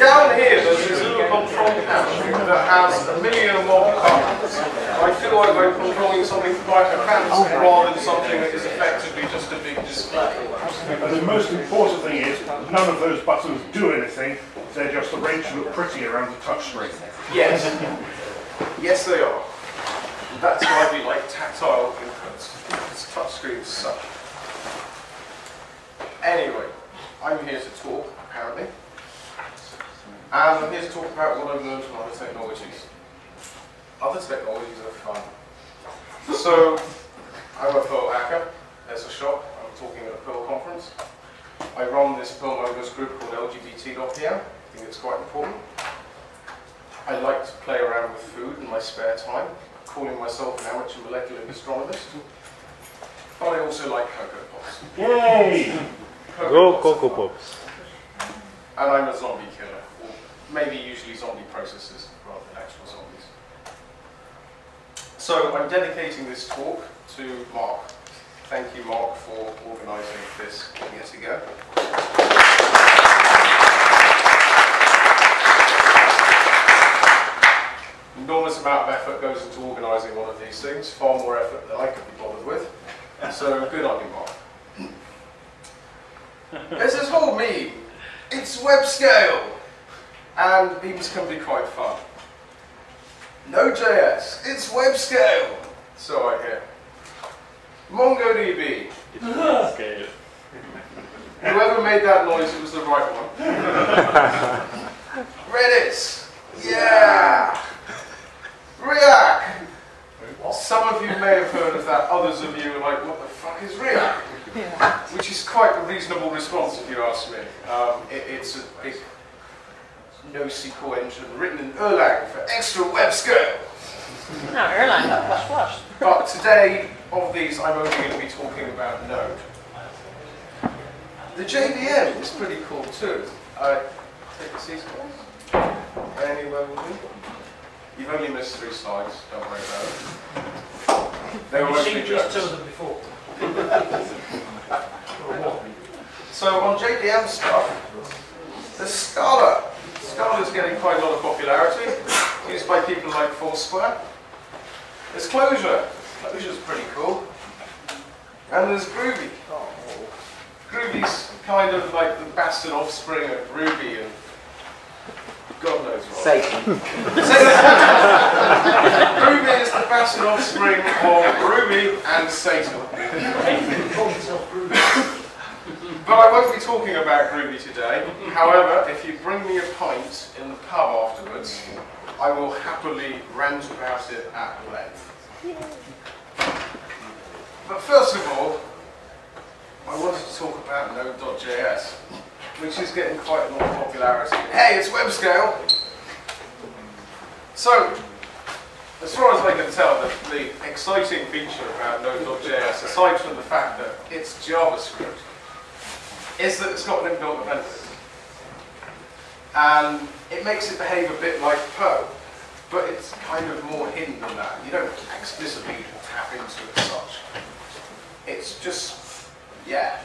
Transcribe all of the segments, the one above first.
down here, there's this little control panel that has a million more buttons. I feel like I'm controlling something quite advanced rather than something that is effectively just a big display. And the most important thing is, none of those buttons do anything. They're just arranged to look pretty around the touchscreen. Yes. Yes, they are. That's why we like tactile inputs. Because touchscreens suck. Anyway, I'm here to talk, apparently. And I'm here to talk about what I've learned from other technologies. Other technologies are fun. So, I'm a Perl hacker. There's a shop. I'm talking at a Perl conference. I run this Perl members group called LGBT.pm. I think it's quite important. I like to play around with food in my spare time, calling myself an amateur molecular gastronomist. But I also like Cocoa Pops. Yay! Go Cocoa Pops. And I'm a zombie killer, or maybe usually zombie processes rather than actual zombies. So I'm dedicating this talk to Mark. Thank you, Mark, for organising this yet again. Enormous amount of effort goes into organising one of these things, far more effort than I could be bothered with. So good on you, Mark. There's this whole meme. It's web scale, and memes can be quite fun. Node.js, it's web scale. So I hear. MongoDB. It's web scale. Whoever made that noise, it was the right one. Redis. Yeah. React. Some of you may have heard of that. Others of you are like, what the fuck is React? Yeah. Which is quite a reasonable response if you ask me. It's a big NoSQL engine written in Erlang for extra web scale. No, Erlang, not ++. But today, of these, I'm only going to be talking about Node. The JVM is pretty cool too. Take a seat, please. Anywhere with me? You've only missed 3 slides, don't worry about it. They were mostly jokes. Before. So on JVM stuff, there's Scala. Scala's getting quite a lot of popularity. It's used by people like Foursquare. There's Clojure. Clojure's pretty cool. And there's Groovy. Groovy's kind of like the bastard offspring of Ruby and God knows what. Satan. Groovy is the bastard offspring of Ruby and Satan. But I won't be talking about Groovy today. However, if you bring me a pint in the pub afterwards, I will happily rant about it at length. But first of all, I wanted to talk about Node.js, which is getting quite a lot of popularity. Hey, it's web scale! So, as far as I can tell, the exciting feature about Node.js, aside from the fact that it's JavaScript, is that it's got an inbuilt event loop. And it makes it behave a bit like Perl, but it's kind of more hidden than that. You don't explicitly tap into it as such. It's just, yeah.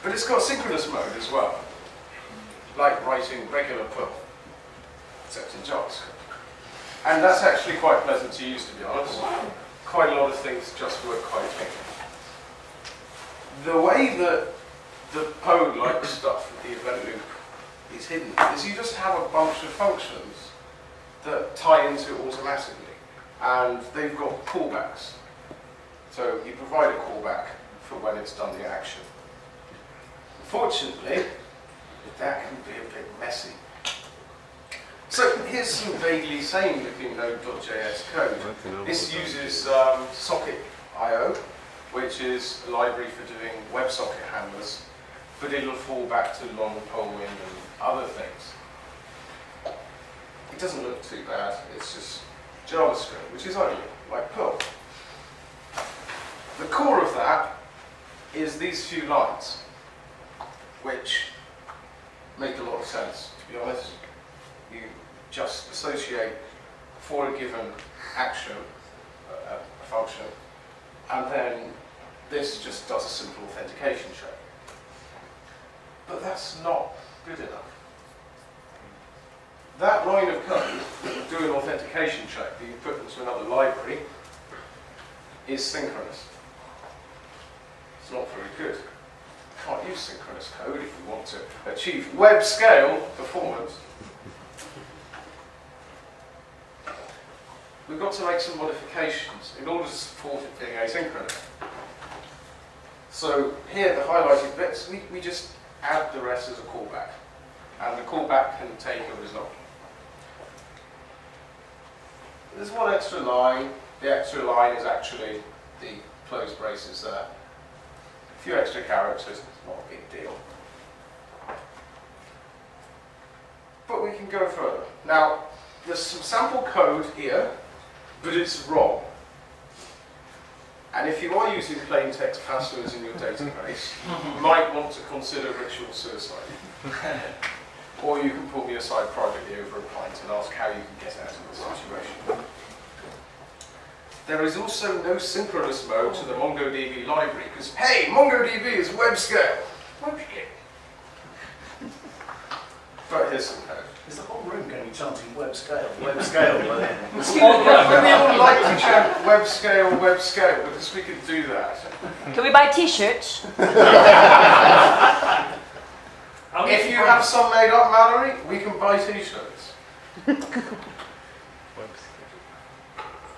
But it's got synchronous mode as well, like writing regular Perl, except in JavaScript. And that's actually quite pleasant to use, to be honest. Quite a lot of things just work quite quickly. The way that the Perl-like stuff with the event loop is hidden is you just have a bunch of functions that tie into it automatically, and they've got callbacks. So you provide a callback for when it's done the action. Fortunately, that can be a bit messy. So here's some vaguely sane-looking Node.js code. This uses Socket.io, which is a library for doing WebSocket handlers, but it'll fall back to long polling and other things. It doesn't look too bad. It's just JavaScript, which is only like Perl. The core of that is these few lines, which make a lot of sense, to be honest. You just associate for a given action, a function, and then this just does a simple authentication check. But that's not good enough. that line of code that will do an authentication check that you put into another library is synchronous. It's not very good. You can't use synchronous code if you want to achieve web scale performance. We've got to make some modifications in order to support it being asynchronous. So here, the highlighted bits, we just add the rest as a callback. And the callback can take a result. There's one extra line. The extra line is actually the close braces there. A few extra characters, it's not a big deal. But we can go further. Now, there's some sample code here, but it's wrong. And if you are using plain text passwords in your database, you might want to consider ritual suicide. Or you can pull me aside privately over a pint and ask how you can get out of the situation. There is also no synchronous mode to the MongoDB library, because, hey, MongoDB is web scale. Web scale. But here's some code. Is the whole room going to be chanting web scale, web scale? We all like to chant web scale, because we can do that. Can we buy t-shirts? If you have some made up, Mallory, we can buy t-shirts.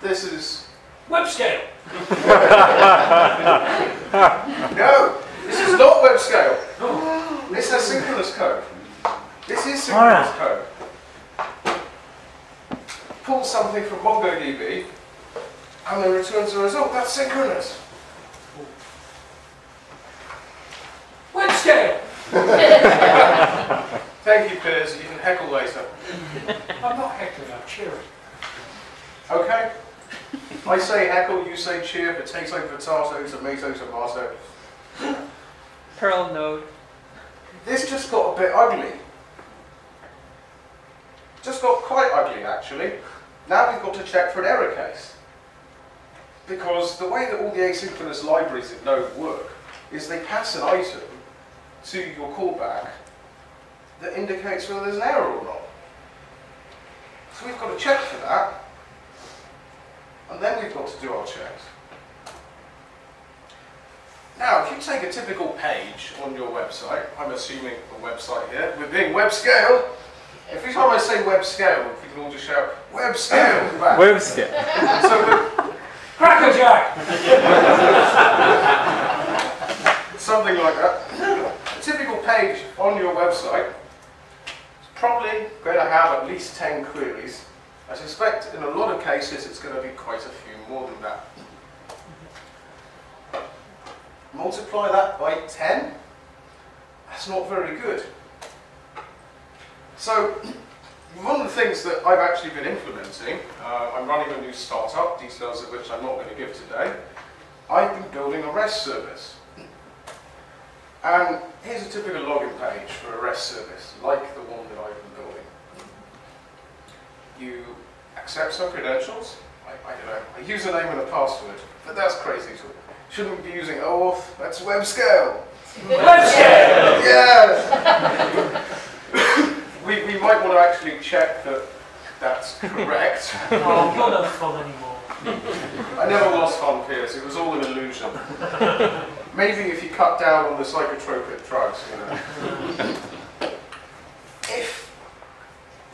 This is... Web scale! No! This is not web scale. This is synchronous code. This is synchronous code. Pull something from MongoDB and then returns a result. That's synchronous. Web scale! Thank you, Piers. You can heckle later. I'm not heckling, I'm cheering. Okay? I say heckle, you say cheer, potato, potato, tomato, tomato. Perl node. This just got a bit ugly. Just got quite ugly, actually. Now we've got to check for an error case. Because the way that all the asynchronous libraries in Node work is they pass an item to your callback that indicates whether there's an error or not. So we've got to check for that, and then we've got to do our checks. Now, if you take a typical page on your website, I'm assuming a website here, we're being web scale. Every time I say web scale, if we can all just shout, web scale back. Web scale. So Crackerjack! something like that. A typical page on your website is probably going to have at least 10 queries. I suspect in a lot of cases it's going to be quite a few more than that. Multiply that by 10, that's not very good. So, one of the things that I've actually been implementing, I'm running a new startup, details of which I'm not going to give today. I've been building a REST service. And here's a typical login page for a REST service, like the one that I've been building. You accept some credentials, I don't know, a username and a password, but that's crazy too. Shouldn't be using OAuth, that's web scale. Web scale! Yeah! we might want to actually check that that's correct. Oh, you're no fun anymore. I never lost fun, Piers, it was all an illusion. Maybe if you cut down on the psychotropic drugs, you know. If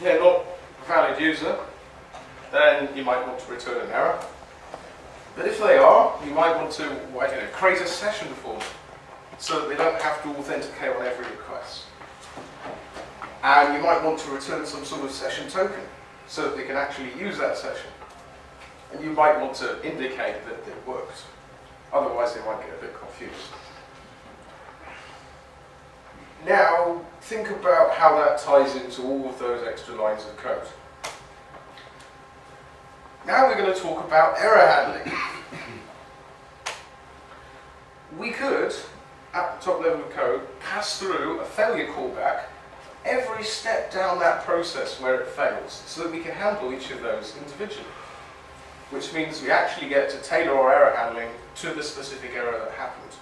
they're not a valid user, then you might want to return an error. But if they are, you might want to, I don't know, create a session for them so that they don't have to authenticate on every request. And you might want to return some sort of session token so that they can actually use that session. And you might want to indicate that it worked. Otherwise, they might get a bit confused. Now, think about how that ties into all of those extra lines of code. Now we're going to talk about error handling. We could, at the top level of code, pass through a failure callback every step down that process where it fails, so that we can handle each of those individually. Which means we actually get to tailor our error handling to the specific error that happened.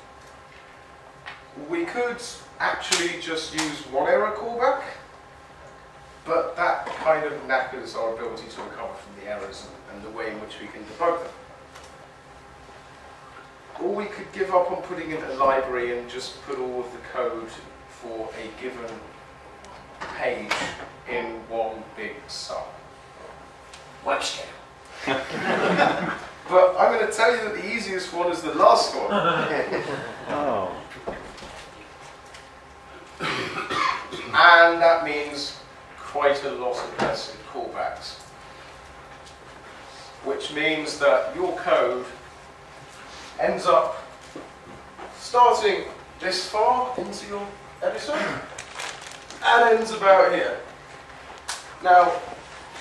We could actually just use one error callback, but that kind of knackers our ability to recover from the errors and the way in which we can debug them. Or we could give up on putting in a library and just put all of the code for a given page in one big sum. Web scale. But I'm going to tell you that the easiest one is the last one. Oh. And that means quite a lot of massive callbacks. Which means that your code ends up starting this far into your editor and ends about here. Now,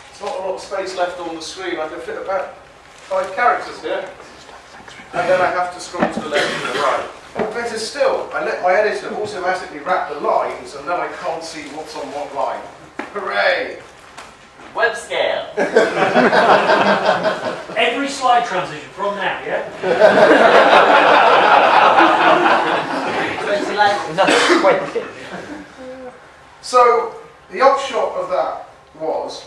there's not a lot of space left on the screen. I can fit about 5 characters here, and then I have to scroll to the left and the right. Or better still, I let my editor automatically wrap the lines, and then I can't see what's on what line. Hooray! Web scale. Every slide transition from now, yeah? So, the upshot of that was,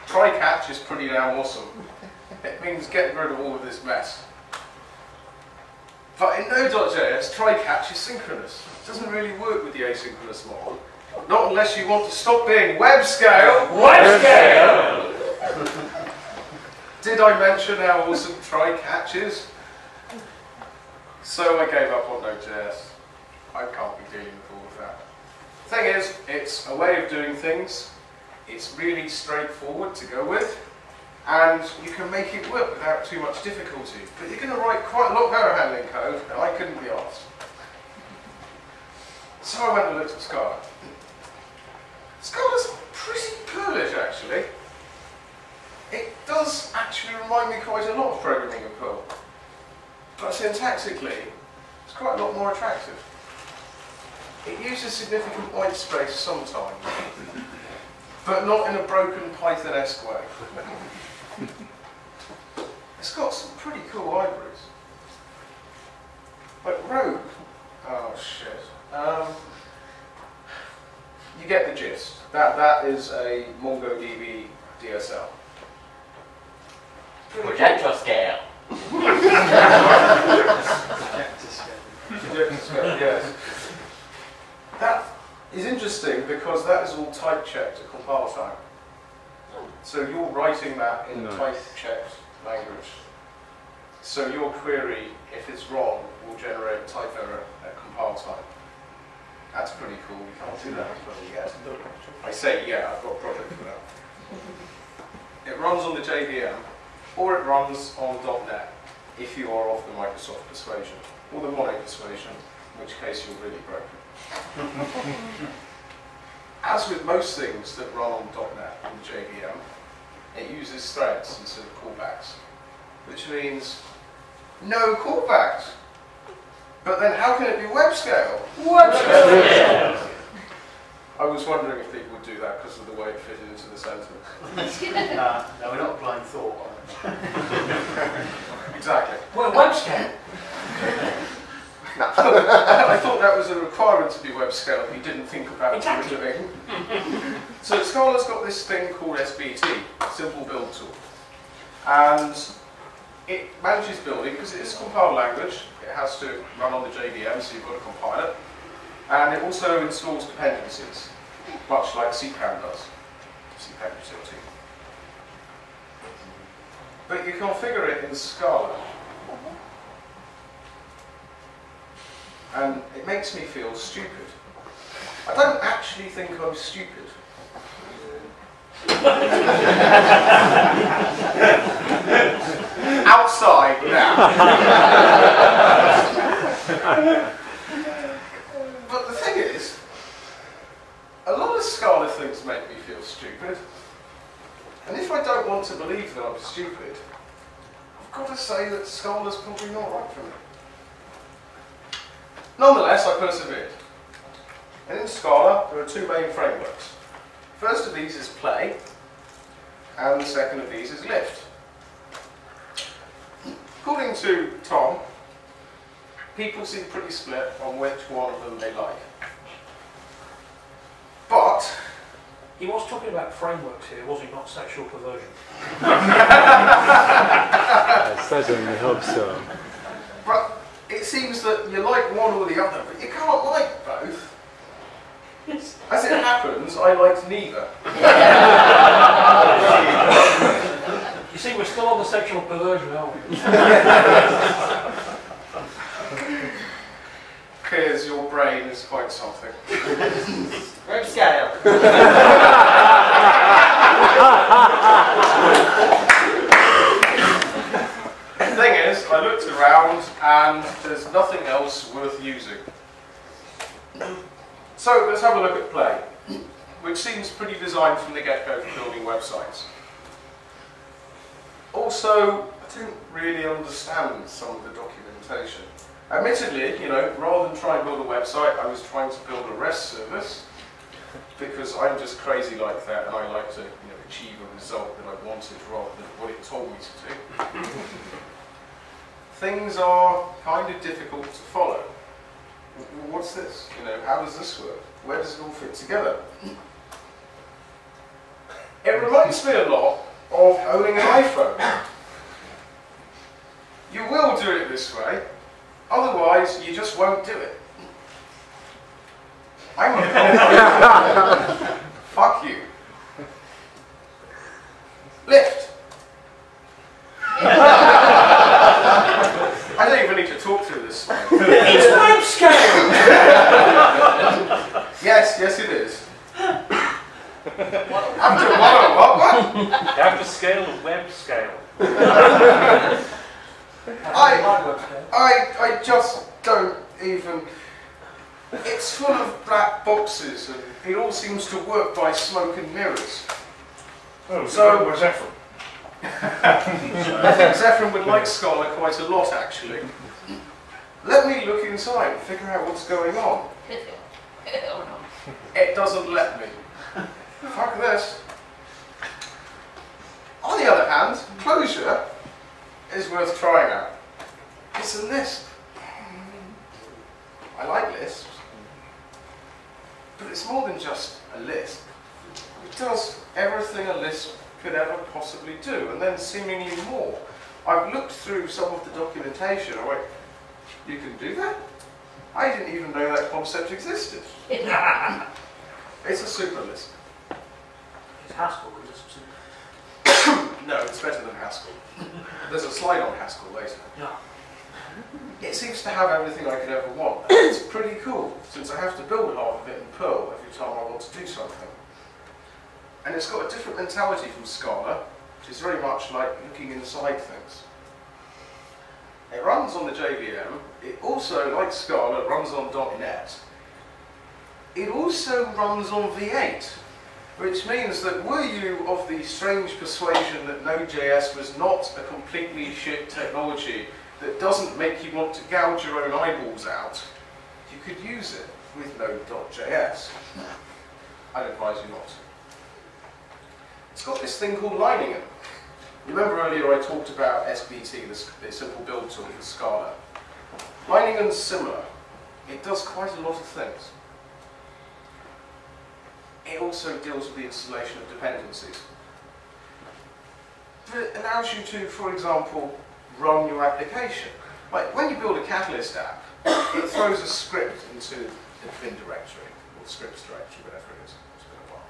try catch is pretty damn awesome. It means getting rid of all of this mess. But in Node.js, try catch is synchronous. It doesn't really work with the asynchronous model. Not unless you want to stop being web scale. Web scale! Did I mention how awesome try catch is? So I gave up on Node.js. I can't be dealing with all of that. The thing is, it's a way of doing things. It's really straightforward to go with. And you can make it work without too much difficulty. But you're going to write quite a lot of error handling code, and I couldn't be asked. So I went and looked at Scala. Scala's pretty Perlish, actually. It does actually remind me quite a lot of programming in Perl. But syntactically, it's quite a lot more attractive. It uses significant white space sometimes, but not in a broken Python-esque way. It's got some pretty cool libraries. Like Rogue. Oh shit. You get the gist. That is a MongoDB DSL. Projector scale. Yes. That is interesting because that is all type checked at compile time. So you're writing that in type checked language. So your query, if it's wrong, will generate a type error at compile time. That's pretty cool. We can't do that yet. I say yeah, I've got a project for that. It runs on the JVM, or it runs on .NET, if you are of the Microsoft persuasion, or the Mono persuasion, in which case you're really broken. As with most things that run on .NET and the JVM, it uses threads instead of callbacks, which means no callbacks. But then how can it be web scale? Web scale! I was wondering if people would do that because of the way it fitted into the sentence. No, we're not applying thought. Exactly. Well, web scale. I thought that was a requirement to be web scale if you didn't think about Exactly. it. So Scala's got this thing called SBT, Simple Build Tool. And it manages building because it is a compiled language. It has to run on the JVM, so you've got to compile it. And it also installs dependencies, much like CPAN does. CPAN utility. But you configure it in Scala. And it makes me feel stupid. I don't actually think I'm stupid. Outside now. But the thing is, a lot of Scala things make me feel stupid. And if I don't want to believe that I'm stupid, I've got to say that Scala's probably not right for me. Nonetheless, I persevered. And in Scala, there are two main frameworks. First of these is play, and the second of these is lift. According to Tom, people seem pretty split on which one of them they like. But He was talking about frameworks here, was he? Not sexual perversion. I certainly hope so. But it seems that you like one or the other, but you can't like both. As it happens, I liked neither. You see, we're still on the sexual perversion, aren't we? Clears your brain is quite something. Web scale. The thing is, I looked around and there's nothing else worth using. So let's have a look at Play, which seems pretty designed from the get-go for building websites. Also, I didn't really understand some of the documentation. Admittedly, you know, rather than try and build a website, I was trying to build a REST service because I'm just crazy like that and I like to, you know, achieve a result that I wanted rather than what it told me to do. Things are kind of difficult to follow. What's this? You know, how does this work? Where does it all fit together? It reminds me a lot of owning an iPhone. You will do it this way, otherwise you just won't do it. I'm a fuck you. Lift. I don't even need to talk through this. It's web scale! Yes, it is. I'm doing what? You have to scale the web scale. I just don't even... It's full of black boxes and it all seems to work by smoke and mirrors. Oh, So- where's Ephraim? I think Zephyrin would like Scala quite a lot, actually. Let me look inside and figure out what's going on. It doesn't let me. Fuck this. On the other hand, Closure is worth trying out. It's a Lisp. I like Lisps, but it's more than just a Lisp. It does everything a Lisp could ever possibly do, and then seemingly more. I've looked through some of the documentation. I went, you can do that? I didn't even know that concept existed. It's a super Lisp. It's Haskell, Lisp. No, it's better than Haskell. There's a slide on Haskell later. Yeah. It seems to have everything I could ever want. It's pretty cool, since I have to build half of it in Perl every time I want to do something. And it's got a different mentality from Scala, which is very much like looking inside things. It runs on the JVM. It also, like Scala, runs on .NET. It also runs on V8, which means that were you of the strange persuasion that Node.js was not a completely shit technology that doesn't make you want to gouge your own eyeballs out, you could use it with Node.js. I'd advise you not to. It's got this thing called Liningen. Remember earlier I talked about SBT, the simple build tool for Scala. Liningen's similar. It does quite a lot of things. It also deals with the installation of dependencies. But it allows you to, for example, run your application. Like when you build a Catalyst app, it throws a script into the bin directory, or scripts directory, whatever it is. It's been a while.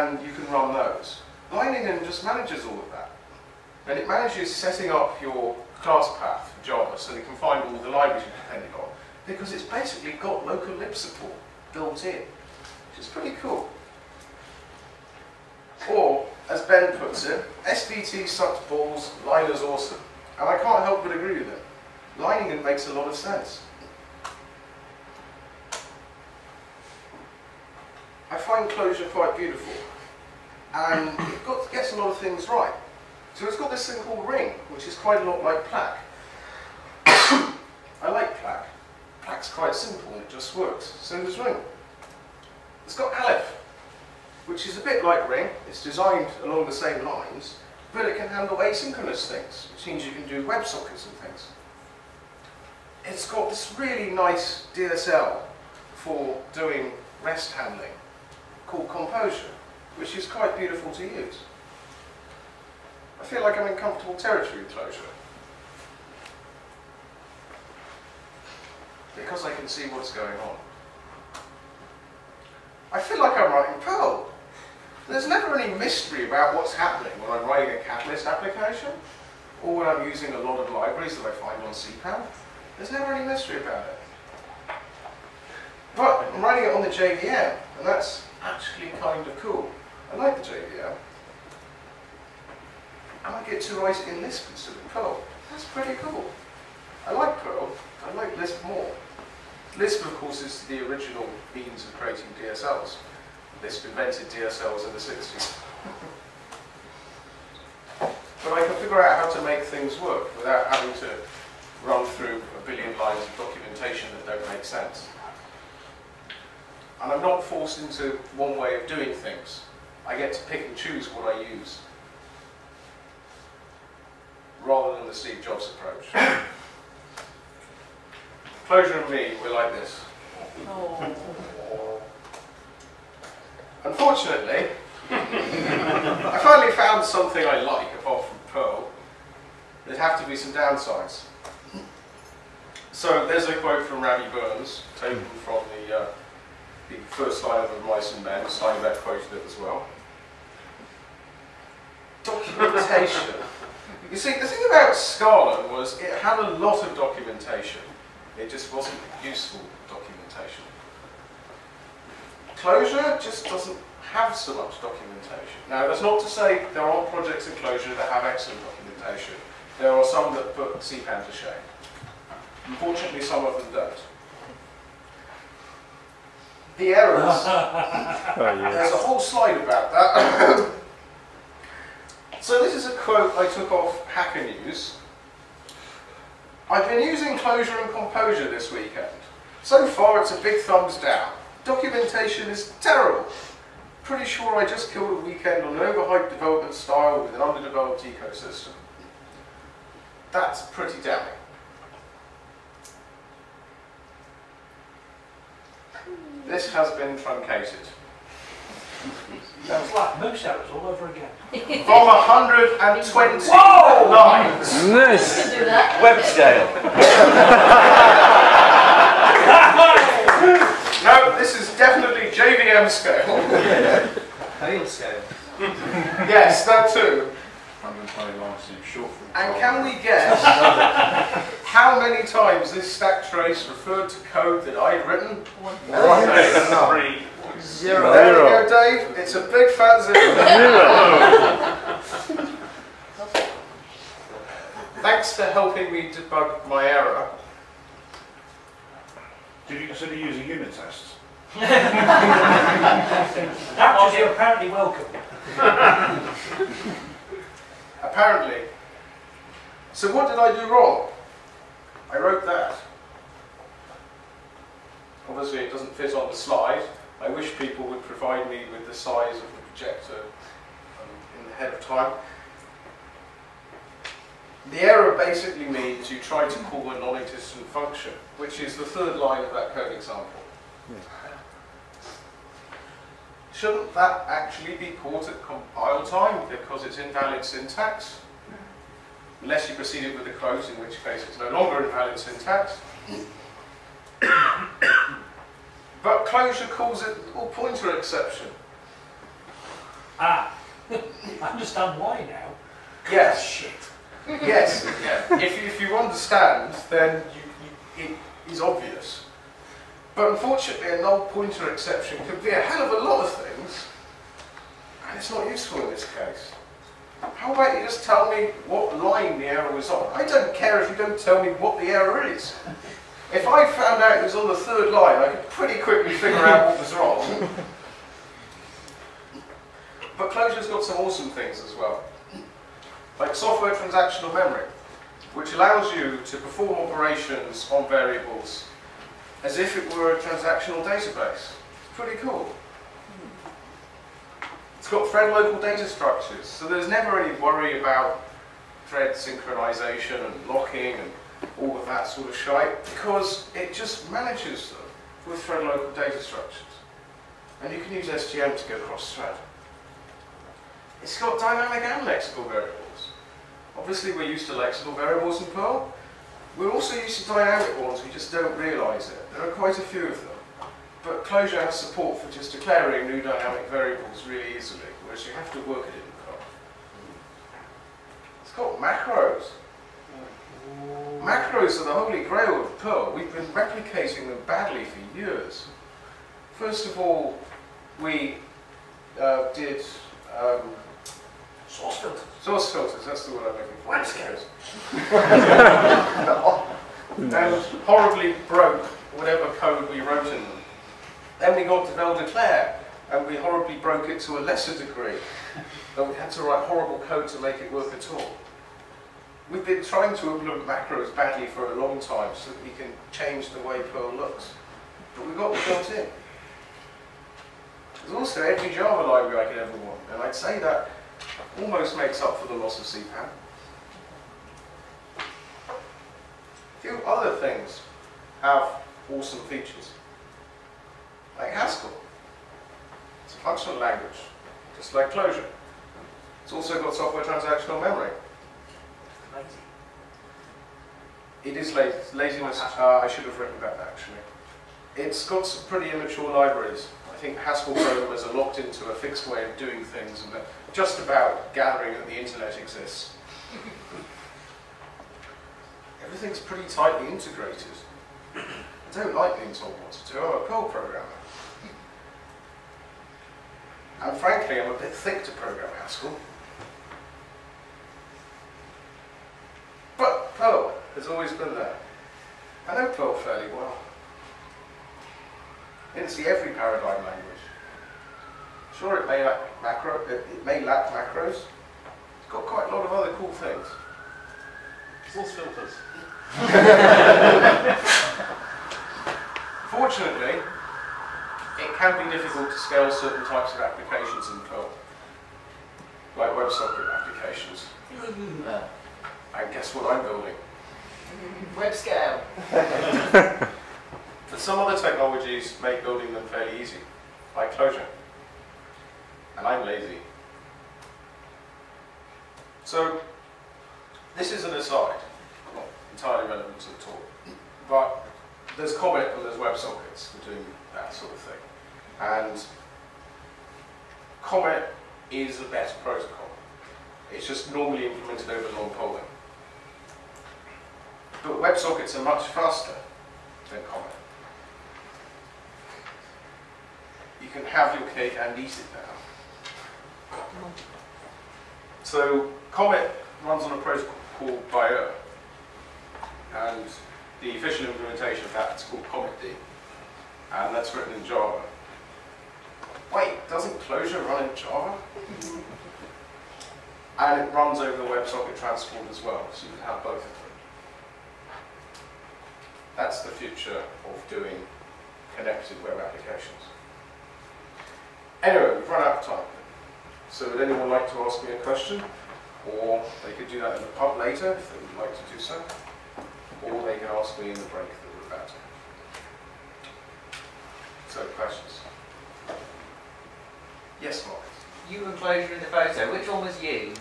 And you can run those. Liningen just manages all of that. And it manages setting up your class path for Java so it can find all the libraries you're depending on, because it's basically got local lib support built in, which is pretty cool. Or, as Ben puts it, SBT sucks balls, Liner's awesome. And I can't help but agree with him. Liningen makes a lot of sense. I find Closure quite beautiful. And it gets a lot of things right. So it's got this thing called Ring, which is quite a lot like Plaque. I like Plaque. Plaque's quite simple and it just works. So does Ring. It's got Aleph, which is a bit like Ring. It's designed along the same lines, but it can handle asynchronous things, which means you can do WebSockets and things. It's got this really nice DSL for doing REST handling called Composure. which is quite beautiful to use. I feel like I'm in comfortable territory with Clojure, because I can see what's going on. I feel like I'm writing Perl. There's never any mystery about what's happening when I'm writing a Catalyst application, or when I'm using a lot of libraries that I find on CPAN. There's never any mystery about it. But I'm writing it on the JVM, and that's actually kind of cool. I like the JVM. And I get to write it in Lisp instead of Perl. That's pretty cool. I like Perl. I like Lisp more. Lisp, of course, is the original means of creating DSLs. Lisp invented DSLs in the 60s. But I can figure out how to make things work without having to run through a billion lines of documentation that don't make sense. And I'm not forced into one way of doing things. I get to pick and choose what I use, rather than the Steve Jobs approach. Clojure and me, we're like this. Oh. Unfortunately, I finally found something I like, apart from Perl. There'd have to be some downsides. So there's a quote from Ravi Burns, taken from the first line of Mice and Men. Steinbeck quoted it as well. Documentation. You see, the thing about Scala was it had a lot of documentation. It just wasn't useful documentation. Clojure just doesn't have so much documentation. Now, that's not to say there aren't projects in Clojure that have excellent documentation. There are some that put CPAN to shame. Unfortunately, some of them don't. The errors. Oh, yes. There's a whole slide about that. So this is a quote I took off Hacker News. I've been using Clojure and Composure this weekend. So far it's a big thumbs down. Documentation is terrible. Pretty sure I just killed a weekend on an overhyped development style with an underdeveloped ecosystem. That's pretty damning. This has been truncated. Sounds like moose arrows all over again. From 120 lines. Nice. You can do that. Web scale. No, this is definitely JVM scale. Perl scale. Yes, that too. 120 lines seems short for And can we guess how many times this stack trace referred to code that I'd written? Three. Zero. There we go, Dave. It's a big fat zero. Thanks for helping me debug my error. Did you consider using unit tests? That was you're apparently welcome. Apparently. So what did I do wrong? I wrote that. Obviously it doesn't fit on the slide. I wish people would provide me with the size of the projector ahead of time. The error basically means you try to call a non-existent function, which is the third line of that code example. Shouldn't that actually be called at compile time because it's invalid syntax? Unless you proceed it with a quote, in which case it's no longer invalid syntax. But Clojure calls it the pointer exception. Ah, I understand why now. Yes. Shit. Yes. If you understand, then it is obvious. But unfortunately, a null pointer exception could be a hell of a lot of things, and it's not useful in this case. How about you just tell me what line the error was on? I don't care if you don't tell me what the error is. If I found out it was on the third line, I could pretty quickly figure out what was wrong. But Clojure's got some awesome things as well. Like software transactional memory, which allows you to perform operations on variables as if it were a transactional database. It's pretty cool. It's got thread local data structures, so there's never any worry about thread synchronization and locking and all of that sort of shite, because it just manages them with thread local data structures. And you can use SGM to go cross-thread. It's got dynamic and lexical variables. Obviously we're used to lexical variables in Perl. We're also used to dynamic ones, we just don't realise it. There are quite a few of them. But Clojure has support for just declaring new dynamic variables really easily, whereas you have to work it in Perl. It's got macros. Macros are the holy grail of Perl. We've been replicating them badly for years. First of all, we did Source filters. source filters, that's the word I'm looking for. Web scales. And horribly broke whatever code we wrote in them. Then we got to Vel declare, and we horribly broke it to a lesser degree. And we had to write horrible code to make it work at all. We've been trying to implement macros badly for a long time so that we can change the way Perl looks. But we've got them built in. There's also every Java library I could ever want, and I'd say that almost makes up for the loss of CPAN. A few other things have awesome features. Like Haskell. It's a functional language, just like Clojure. It's also got software transactional memory. It is laziness. I should have written that actually. It's got some pretty immature libraries. I think Haskell programmers are locked into a fixed way of doing things and they're just about gathering that the internet exists. Everything's pretty tightly integrated. I don't like being told what to do. I'm a Perl programmer. And frankly, I'm a bit thick to program Haskell. But Perl has always been there. I know Perl fairly well. In every paradigm language. Sure, it may lack macros. It's got quite a lot of other cool things. Source filters. Fortunately, it can be difficult to scale certain types of applications in Perl, like WebSocket applications. And guess what I'm building? Web scale. But some other technologies make building them fairly easy, like Clojure. And I'm lazy. So, this is an aside, not entirely relevant to the talk, but there's Comet and there's WebSockets for doing that sort of thing. And Comet is a better protocol. It's just normally implemented over long polling. But WebSockets are much faster than Comet. You can have your cake and eat it now. So Comet runs on a protocol called Bio, and the official implementation of that is called CometD, and that's written in Java. Wait, doesn't Clojure run in Java? And it runs over the WebSocket transport as well, so you can have both of them. That's the future of doing connected web applications. Anyway, we've run out of time. So would anyone like to ask me a question? Or they could do that in the pub later if they would like to do so. Or they can ask me in the break that we're about to have. So, questions? Yes, Mark? You and Clojure in the photo. Which one was you?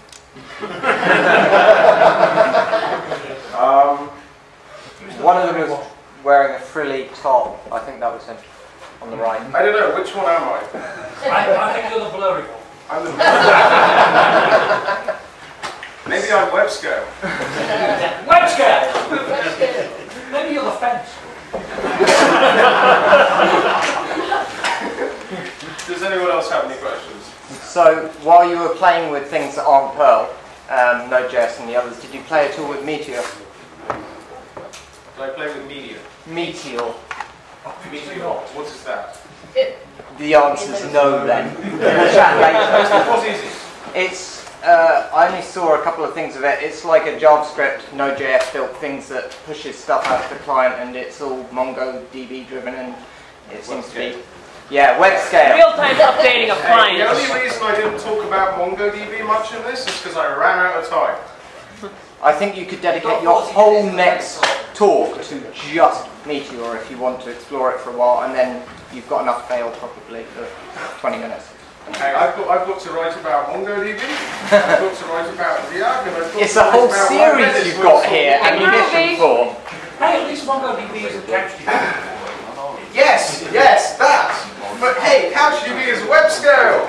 One of them was wearing a frilly top. I think that was him on the right. I don't know, which one am I? I think you're the blurry one. I'm the Maybe I'm web scale. Web scale! Maybe you're the fence. Does anyone else have any questions? So, while you were playing with things that aren't Perl, Node.js and the others, did you play at all with Meteor? Did I play with media? Meteor. Meteor. What is that? The answer's no then. We'll chat later. What is it? It's, I only saw a couple of things of it. It's like a JavaScript, Node.js built things that pushes stuff out to the client, and it's all MongoDB driven, and it seems to be, yeah, web scale. Real-time updating of The clients. only reason I didn't talk about MongoDB much in this is because I ran out of time. I think you could dedicate your whole next talk to just Meteor if you want to explore it for a while, and then you've got enough fail probably for 20 minutes. Hey, I've got to write about MongoDB, I've got to write about React, and I've got It's to a write whole about series Redis you've for got a here, sort of- ammunition for. Hey, at least MongoDB isn't CouchDB. Yes, yes, that. But hey, CouchDB is web scale.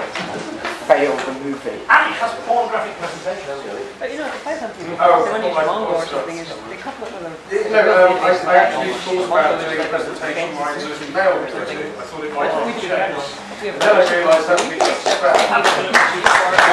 Failed the movie. And it has pornographic presentations. But you know, if I have something, Oh, when you use like Mongo or stuff. something, they couple of other. I actually thought about doing a presentation where I just mailed it. I thought it might We be do checked. that. We have Then I realised that would be just spam.